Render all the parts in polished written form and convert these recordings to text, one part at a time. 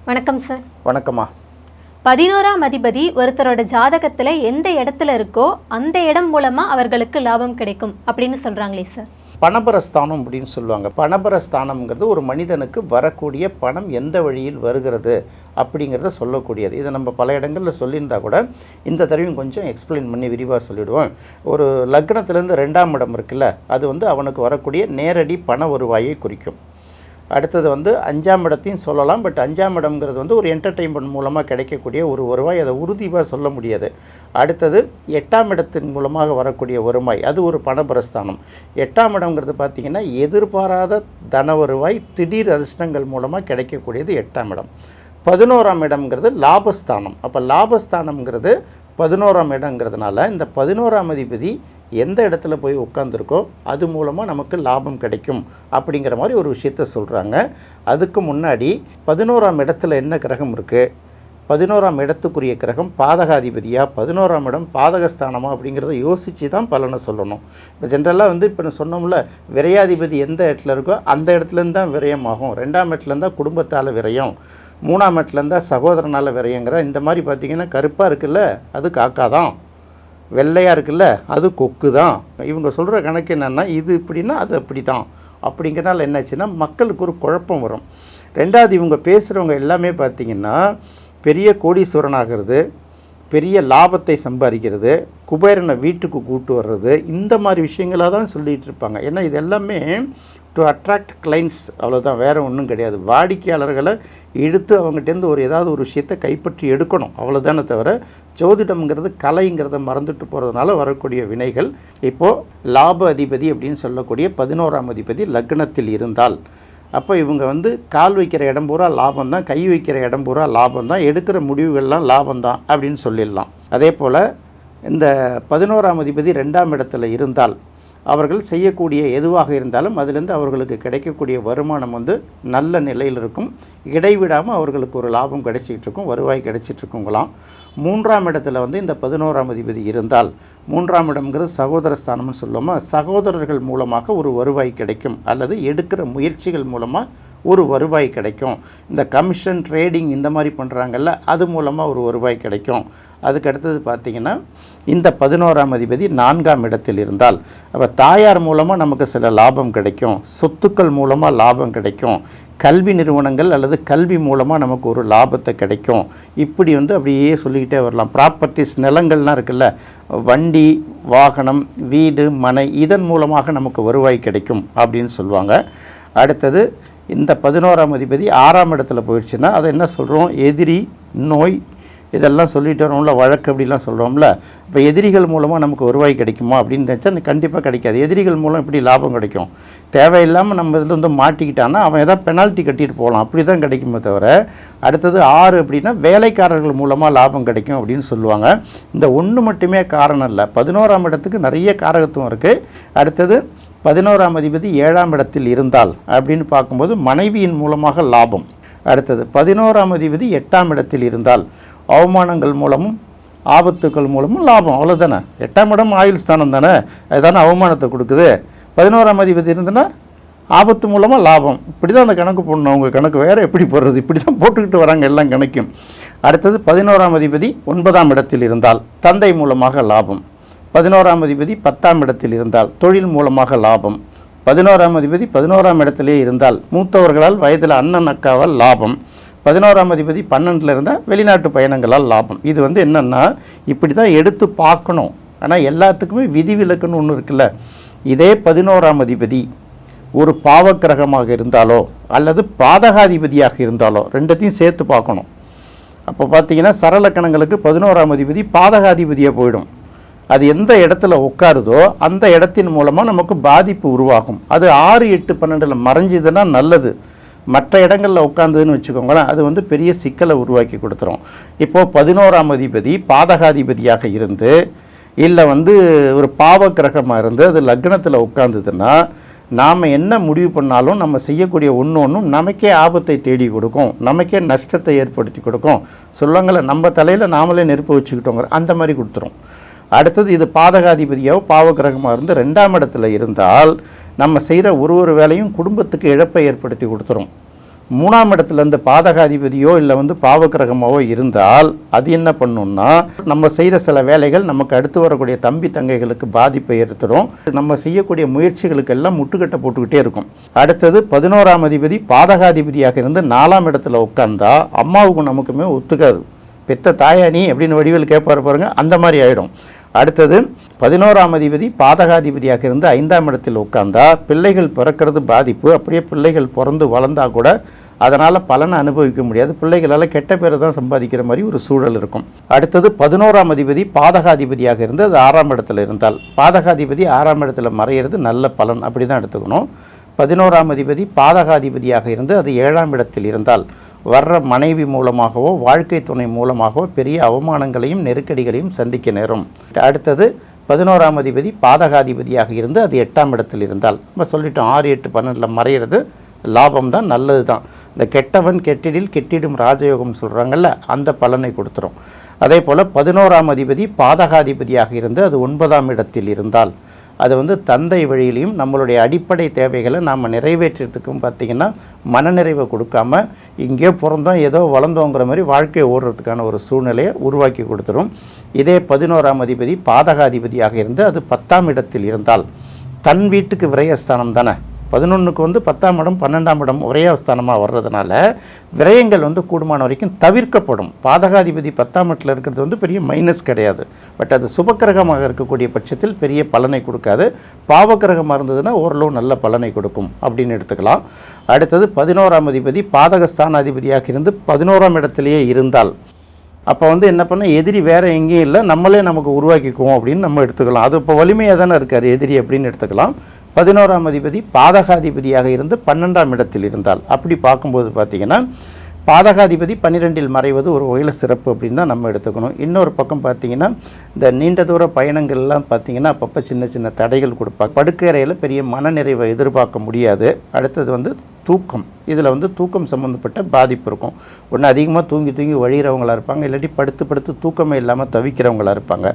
வணக்கம் சார். வணக்கம்மா. 11ஆம் அதிபதி ஒருத்தரோட ஜாதகத்தில் எந்த இடத்துல இருக்கோ அந்த இடம் மூலமாக அவர்களுக்கு லாபம் கிடைக்கும் அப்படின்னு சொல்கிறாங்களே சார். பணபரஸ்தானம் அப்படின்னு சொல்லுவாங்க. பணபரஸ்தானம்ங்கிறது ஒரு மனிதனுக்கு வரக்கூடிய பணம் எந்த வழியில் வருகிறது அப்படிங்கிறத சொல்லக்கூடியது. இதை நம்ம பல இடங்களில் சொல்லியிருந்தா கூட இந்த தடவையும் கொஞ்சம் எக்ஸ்பிளைன் பண்ணி விரிவாக சொல்லிவிடுவோம். ஒரு லக்னத்திலேருந்து 2ஆம் இடம் இருக்குல்ல, அது அவனுக்கு வரக்கூடிய நேரடி பண வருவாயை குறிக்கும். அடுத்தது 5ஆம் இடத்தையும் சொல்லலாம். பட் 5ஆம் இடம்ங்கிறது ஒரு என்டர்டெயின்மெண்ட் மூலமாக கிடைக்கக்கூடிய ஒரு வருவாய், அதை உறுதியாக சொல்ல முடியாது. அடுத்தது 8ஆம் இடத்தின் மூலமாக வரக்கூடிய வருவாய், அது ஒரு பணபரஸ்தானம். 8ஆம் இடம்ங்கிறது பார்த்திங்கன்னா எதிர்பாராத தன வருவாய், திடீர் அதிர்ஷ்டங்கள் மூலமாக கிடைக்கக்கூடியது 8ஆம் இடம். 11ஆம் இடம்ங்கிறது லாபஸ்தானம். அப்போ லாபஸ்தானம்ங்கிறது 11ஆம் இடங்கிறதுனால இந்த 11ஆம் அதிபதி எந்த இடத்துல போய் உட்காந்துருக்கோ அது மூலமாக நமக்கு லாபம் கிடைக்கும் அப்படிங்கிற மாதிரி ஒரு விஷயத்த சொல்கிறாங்க. அதுக்கு முன்னாடி 11ஆம் இடத்துல என்ன கிரகம் இருக்குது, 11ஆம் இடத்துக்குரிய கிரகம் பாதகாதிபதியாக, 11ஆம் இடம் பாதகஸ்தானமா அப்படிங்கிறத யோசித்து தான் பலனை சொல்லணும். இப்போ ஜென்ரலாக இப்போ நான் சொன்னோம்ல, விரையாதிபதி எந்த இடத்துல இருக்கோ அந்த இடத்துலேருந்து தான் விரயமாகும். 2ஆம் இடத்துலேருந்து தான் குடும்பத்தால் விரயம், 3ஆம் இடத்துலேருந்து தான் சகோதரனால் விரயங்கிற இந்த மாதிரி பார்த்திங்கன்னா கருப்பாக இருக்குல்ல அது காக்கா தான், வெள்ளையாக இருக்குல்ல அது கொக்கு தான். இவங்க சொல்கிற கணக்கு என்னென்னா இது இப்படின்னா அது அப்படி தான் அப்படிங்கிறனால என்னாச்சுன்னா மக்களுக்கு ஒரு குழப்பம் வரும். ரெண்டாவது இவங்க பேசுகிறவங்க எல்லாமே பார்த்திங்கன்னா பெரிய கோடீஸ்வரன் ஆகிறது, பெரிய லாபத்தை சம்பாதிக்கிறது, குபேரனை வீட்டுக்கு கூட்டு வர்றது, இந்த மாதிரி விஷயங்களாக தான் சொல்லிகிட்டு இருப்பாங்க. ஏன்னா இது எல்லாமே டு அட்ராக்ட் கிளைண்ட்ஸ், அவ்வளோதான், வேறு ஒன்றும் கிடையாது. வாடிக்கையாளர்களை இழுத்து அவங்ககிட்டேருந்து ஏதாவது ஒரு விஷயத்தை கைப்பற்றி எடுக்கணும், அவ்வளோதானே தவிர ஜோதிடம்ங்கிறது கலைங்கிறத மறந்துட்டு போகிறதுனால வரக்கூடிய வினைகள். இப்போது லாப அதிபதி அப்படின்னு சொல்லக்கூடிய 11ஆம் அதிபதி லக்னத்தில் இருந்தால் அப்போ இவங்க கால் வைக்கிற இடம் பூரா லாபம் தான், கை வைக்கிற இடம் பூரா லாபம் தான், எடுக்கிற முடிவுகள்லாம் லாபம் தான் அப்படின்னு சொல்லிடலாம். அதே போல் இந்த 11ஆம் அதிபதி 2ஆம் இடத்துல இருந்தால் அவர்கள் செய்யக்கூடிய எதுவாக இருந்தாலும் அதிலிருந்து அவர்களுக்கு கிடைக்கக்கூடிய வருமானம் நல்ல நிலையில் இருக்கும், இடைவிடாமல் அவர்களுக்கு ஒரு லாபம் கிடைச்சிட்டு இருக்கும், வருவாய் கிடைச்சிட்ருக்குங்களாம். 3ஆம் இடத்துல இந்த 11ஆம் அதிபதி இருந்தால், 3ஆம் இடம்ங்கிறது சகோதரஸ்தானம்னு சொல்லுவோமா, சகோதரர்கள் மூலமாக ஒரு வருவாய் கிடைக்கும், அல்லது எடுக்கிற முயற்சிகள் மூலமாக ஒரு வருவாய் கிடைக்கும். இந்த கமிஷன் ட்ரேடிங் இந்த மாதிரி பண்ணுறாங்கல்ல அது மூலமாக ஒரு வருவாய் கிடைக்கும். அதுக்கு அடுத்தது பார்த்திங்கன்னா இந்த 11ஆம் அதிபதி 4ஆம் இடத்தில் இருந்தால் அப்போ தாயார் மூலமாக நமக்கு சில லாபம் கிடைக்கும், சொத்துக்கள் மூலமாக லாபம் கிடைக்கும், கல்வி நிறுவனங்கள் அல்லது கல்வி மூலமாக நமக்கு ஒரு லாபத்தை கிடைக்கும். இப்படி அப்படியே சொல்லிக்கிட்டே வரலாம். ப்ராப்பர்ட்டிஸ், நிலங்கள்லாம் இருக்குல்ல, வண்டி வாகனம் வீடு மனை, இதன் மூலமாக நமக்கு வருவாய் கிடைக்கும் அப்படின்னு சொல்லுவாங்க. அடுத்தது இந்த 11ஆம் அதிபதி 6ஆம் இடத்துல போயிடுச்சுன்னா அதை என்ன சொல்கிறோம், எதிரி, நோய், இதெல்லாம் சொல்லிட்டு வரோம்ல, வழக்கு அப்படிலாம் சொல்கிறோம்ல. இப்போ எதிரிகள் மூலமாக நமக்கு வருவாய் கிடைக்குமா அப்படின்னு நினச்சா கண்டிப்பாக கிடைக்காது. எதிரிகள் மூலம் இப்படி லாபம் கிடைக்கும், தேவையில்லாமல் நம்ம இதில் மாட்டிக்கிட்டான்னா அவன் எதாவது பெனால்ட்டி கட்டிட்டு போகலாம், அப்படி தான் கிடைக்குமே தவிர. அடுத்தது 6 அப்படின்னா வேலைக்காரர்கள் மூலமாக லாபம் கிடைக்கும் அப்படின்னு சொல்லுவாங்க. இந்த ஒன்று மட்டுமே காரணம் இல்லை, 11ஆம் இடத்துக்கு நிறைய காரகத்துவம் இருக்குது. அடுத்தது 11ஆம் அதிபதி 7ஆம் இடத்தில் இருந்தால் அப்படின்னு பார்க்கும்போது மனைவியின் மூலமாக லாபம். அடுத்தது 11ஆம் அதிபதி 8ஆம் இடத்தில் இருந்தால் அவமானங்கள் மூலமும் ஆபத்துக்கள் மூலமும் லாபம், அவ்வளோதானே. 8ஆம் இடம் ஆயுள் ஸ்தானம் தானே, அதுதானே அவமானத்தை கொடுக்குது. 11ஆம் அதிபதி இருந்ததுன்னா ஆபத்து மூலமாக லாபம். இப்படி தான் அந்த கணக்கு போடணும். அவங்க கணக்கு வேறு எப்படி போடுறது, இப்படி தான் போட்டுக்கிட்டு வராங்க எல்லாம் கணக்கும். அடுத்தது 11ஆம் அதிபதி 9ஆம் இடத்தில் இருந்தால் தந்தை மூலமாக லாபம். 11ஆம் அதிபதி 10ஆம் இடத்தில் இருந்தால் தொழில் மூலமாக லாபம். 11ஆம் அதிபதி 11ஆம் இடத்திலே இருந்தால் மூத்தவர்களால், வயதில் அண்ணன் அக்காவால் லாபம். 11ஆம் அதிபதி 12ல் இருந்தால் வெளிநாட்டு பயணங்களால் லாபம். இது என்னென்னா இப்படி தான் எடுத்து பார்க்கணும். ஆனால் எல்லாத்துக்குமே விதிவிலக்குன்னு ஒன்று இருக்குல்ல. இதே 11ஆம் அதிபதி ஒரு பாவக்கிரகமாக இருந்தாலோ அல்லது பாதகாதிபதியாக இருந்தாலோ ரெண்டத்தையும் சேர்த்து பார்க்கணும். அப்போ பார்த்தீங்கன்னா சரலக்கணங்களுக்கு 11ஆம் அதிபதி பாதகாதிபதியாக போயிடும். அது எந்த இடத்துல உட்காருதோ அந்த இடத்தின் மூலமாக நமக்கு பாதிப்பு உருவாகும். அது 6, 8, 12 மறைஞ்சதுன்னா நல்லது. மற்ற இடங்களில் உட்காந்துன்னு வச்சுக்கோங்களேன், அது பெரிய சிக்கலை உருவாக்கி கொடுத்துரும். இப்போது 11ஆம் அதிபதி பாதகாதிபதியாக இருந்து இல்லை ஒரு பாவக்கிரகமாக இருந்து அது லக்னத்தில் உட்காந்துதுன்னா நாம் என்ன முடிவு பண்ணாலும் நம்ம செய்யக்கூடிய ஒன்றும் நமக்கே ஆபத்தை தேடி கொடுக்கும், நமக்கே நஷ்டத்தை ஏற்படுத்தி கொடுக்கும். சொல்லுவாங்கள்ல, நம்ம தலையில் நாமளே நெருப்பு வச்சுக்கிட்டோங்கிற அந்த மாதிரி கொடுத்துரும். அடுத்தது இது பாதகாதிபதியாவோ பாவகிரகமாக இருந்து 2ஆம் இடத்துல இருந்தால் நம்ம செய்கிற ஒரு வேலையும் குடும்பத்துக்கு இழப்பை ஏற்படுத்தி கொடுத்துரும். 3ஆம் இடத்துல இந்த பாதகாதிபதியோ இல்லை வந்து பாவக்கிரகமாவோ இருந்தால் அது என்ன பண்ணும்னா நம்ம செய்கிற சில வேலைகள் நமக்கு அடுத்து வரக்கூடிய தம்பி தங்கைகளுக்கு பாதிப்பை ஏற்படுத்தும். நம்ம செய்யக்கூடிய முயற்சிகளுக்கெல்லாம் முட்டுக்கட்டை போட்டுக்கிட்டே இருக்கும். அடுத்தது 11ஆம் அதிபதி பாதகாதிபதியாக இருந்து 4ஆம் இடத்துல உட்கார்ந்தா அம்மாவுக்கும் நமக்குமே ஒத்துக்காது. பெத்த தாயானி அப்படின்னு வடிவில் கேட்பாரு பாருங்க, அந்த மாதிரி ஆகிடும். அடுத்தது 11ஆம் அதிபதி பாதகாதிபதியாக இருந்து 5ஆம் இடத்தில் உட்கார்ந்தா பிள்ளைகள் பிறக்கிறது பாதிப்பு. அப்படியே பிள்ளைகள் பிறந்து வளர்ந்தா கூட அதனால் பலனை அனுபவிக்க முடியாது. பிள்ளைகளால் கெட்ட பேரை தான் சம்பாதிக்கிற மாதிரி ஒரு சூழல் இருக்கும். அடுத்தது 11ஆம் அதிபதி பாதகாதிபதியாக இருந்து அது 6ஆம் இடத்துல இருந்தால், பாதகாதிபதி 6ஆம் இடத்துல மறையிறது நல்ல பலன், அப்படி தான் எடுத்துக்கணும். 11ஆம் அதிபதி பாதகாதிபதியாக இருந்து அது 7ஆம் இடத்தில் இருந்தால் வர்ற மனைவி மூலமாகவோ வாழ்க்கை துணை மூலமாகவோ பெரிய அவமானங்களையும் நெருக்கடிகளையும் சந்திக்க நேரும். அடுத்தது 11ஆம் அதிபதி பாதகாதிபதியாக இருந்து அது 8ஆம் இடத்தில் இருந்தால், நம்ம சொல்லிட்டோம் 6, 8, 12 மறையிறது லாபம் தான், நல்லது தான். இந்த கெட்டவன் கெட்டிடில் கெட்டிடும் ராஜயோகம் சொல்கிறாங்கல்ல, அந்த பலனை கொடுத்துரும். அதே போல் 11ஆம் அதிபதி பாதகாதிபதியாக இருந்து அது 9ஆம் இடத்தில் இருந்தால் அது வந்து தந்தை வழியிலையும் நம்மளுடைய அடிப்படை தேவைகளை நாம் நிறைவேற்றுறதுக்கும் பார்த்திங்கன்னா மனநிறைவை கொடுக்காம இங்கே பிறந்தோம் ஏதோ வளர்ந்தோங்கிற மாதிரி வாழ்க்கையை ஓடுறதுக்கான ஒரு சூழ்நிலையை உருவாக்கி கொடுத்துரும். இதே 11ஆம் அதிபதி பாதகாதிபதியாக இருந்து அது 10ஆம் இடத்தில் இருந்தால் தன் வீட்டுக்கு விரயஸ்தானம் தானே, 11க்கு வந்து 10ஆம் இடம் 12ஆம் இடம் ஒரே ஸ்தானமாக வர்றதுனால விரயங்கள் வந்து கூடுமான வரைக்கும் தவிர்க்கப்படும். பாதகாதிபதி 10ஆம் இடத்தில் இருக்கிறது வந்து பெரிய மைனஸ் கிடையாது. பட் அது சுபக்கிரகமாக இருக்கக்கூடிய பட்சத்தில் பெரிய பலனை கொடுக்காது. பாவக்கிரகமாக இருந்ததுன்னா ஓரளவு நல்ல பலனை கொடுக்கும் அப்படின்னு எடுத்துக்கலாம். அடுத்தது 11ஆம் அதிபதி பாதகஸ்தானாதிபதியாக இருந்து 11ஆம் இடத்திலேயே இருந்தால் அப்போ வந்து என்ன பண்ண, எதிரி வேறு எங்கேயும் இல்லை, நம்மளே நமக்கு உருவாக்கிக்குவோம் அப்படின்னு நம்ம எடுத்துக்கலாம். அது இப்போ வலிமையாக தானே இருக்கார் எதிரி அப்படின்னு எடுத்துக்கலாம். 11ஆம் அதிபதி பாதகாதிபதியாக இருந்து 12ஆம் இடத்தில் இருந்தால், அப்படி பார்க்கும்போது பார்த்திங்கன்னா பாதகாதிபதி 12இல் மறைவது ஒரு வகையில் சிறப்பு அப்படின்னு தான் நம்ம எடுத்துக்கணும். இன்னொரு பக்கம் பார்த்திங்கன்னா இந்த நீண்ட தூர பயணங்கள்லாம் பார்த்திங்கன்னா அப்பப்போ சின்ன சின்ன தடைகள் கொடுப்பாங்க. படுக்கையறையில் பெரிய மனநிறைவை எதிர்பார்க்க முடியாது. அடுத்தது வந்து தூக்கம், இதில் வந்து தூக்கம் சம்மந்தப்பட்ட பாதிப்பு இருக்கும். ஒன்று அதிகமாக தூங்கி தூங்கி வழிகிறவங்களாக இருப்பாங்க, இல்லாட்டி படுத்து படுத்து தூக்கமே இல்லாமல் தவிக்கிறவங்களாக இருப்பாங்க.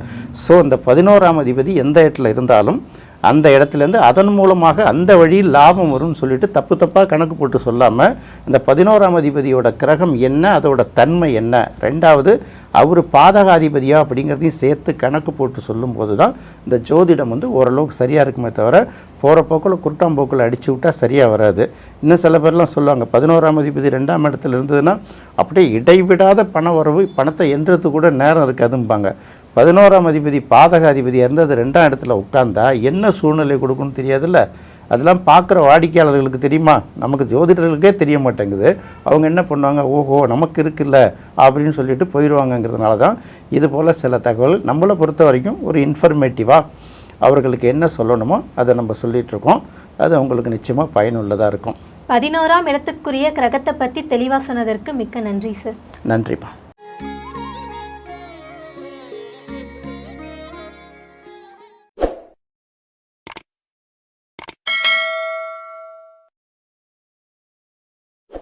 ஸோ இந்த 11ஆம் அதிபதி எந்த இடத்துல இருந்தாலும் அந்த இடத்துலேருந்து அதன் மூலமாக அந்த வழியில் லாபம் வரும்னு சொல்லிட்டு தப்பு தப்பாக கணக்கு போட்டு சொல்லாமல் இந்த 11ஆம் அதிபதியோட கிரகம் என்ன, அதோட தன்மை என்ன, ரெண்டாவது அவர் பாதகாதிபதியா அப்படிங்கிறதையும் சேர்த்து கணக்கு போட்டு சொல்லும்போது தான் இந்த ஜோதிடம் வந்து ஓரளவுக்கு சரியாக இருக்குமே தவிர போகிற போக்கில் குருட்டாம்போக்கில் அடித்து விட்டால் சரியாக வராது. இன்னும் சில பேர்லாம் சொல்லுவாங்க 11ஆம் அதிபதி 2ஆம் இடத்துல இருந்ததுன்னா அப்படியே இடைவிடாத பண வரவு, பணத்தை எண்ணுறது கூட நேரம் இருக்காதும்பாங்க. 11ஆம் அதிபதி பாதகாதிபதியாக இருந்து அது 2ஆம் இடத்துல உட்கார்ந்தா என்ன சூழ்நிலை கொடுக்குன்னு தெரியாதுல்ல. அதெல்லாம் பார்க்குற வாடிக்கையாளர்களுக்கு தெரியுமா, நமக்கு ஜோதிடர்களுக்கே தெரிய மாட்டேங்குது. அவங்க என்ன பண்ணுவாங்க, ஓஹோ நமக்கு இருக்குல்ல அப்படின்னு சொல்லிட்டு போயிடுவாங்கங்கிறதுனால தான் இது போல் சில தகவல் நம்மளை பொறுத்த வரைக்கும் ஒரு இன்ஃபர்மேட்டிவாக அவர்களுக்கு என்ன சொல்லணுமோ அதை நம்ம சொல்லிகிட்ருக்கோம். அது அவங்களுக்கு நிச்சயமாக பயனுள்ளதாக இருக்கும். 11ஆம் இடத்துக்குரிய கிரகத்தை பற்றி தெளிவாக சொன்னதற்கு மிக்க நன்றி சார். நன்றிப்பா.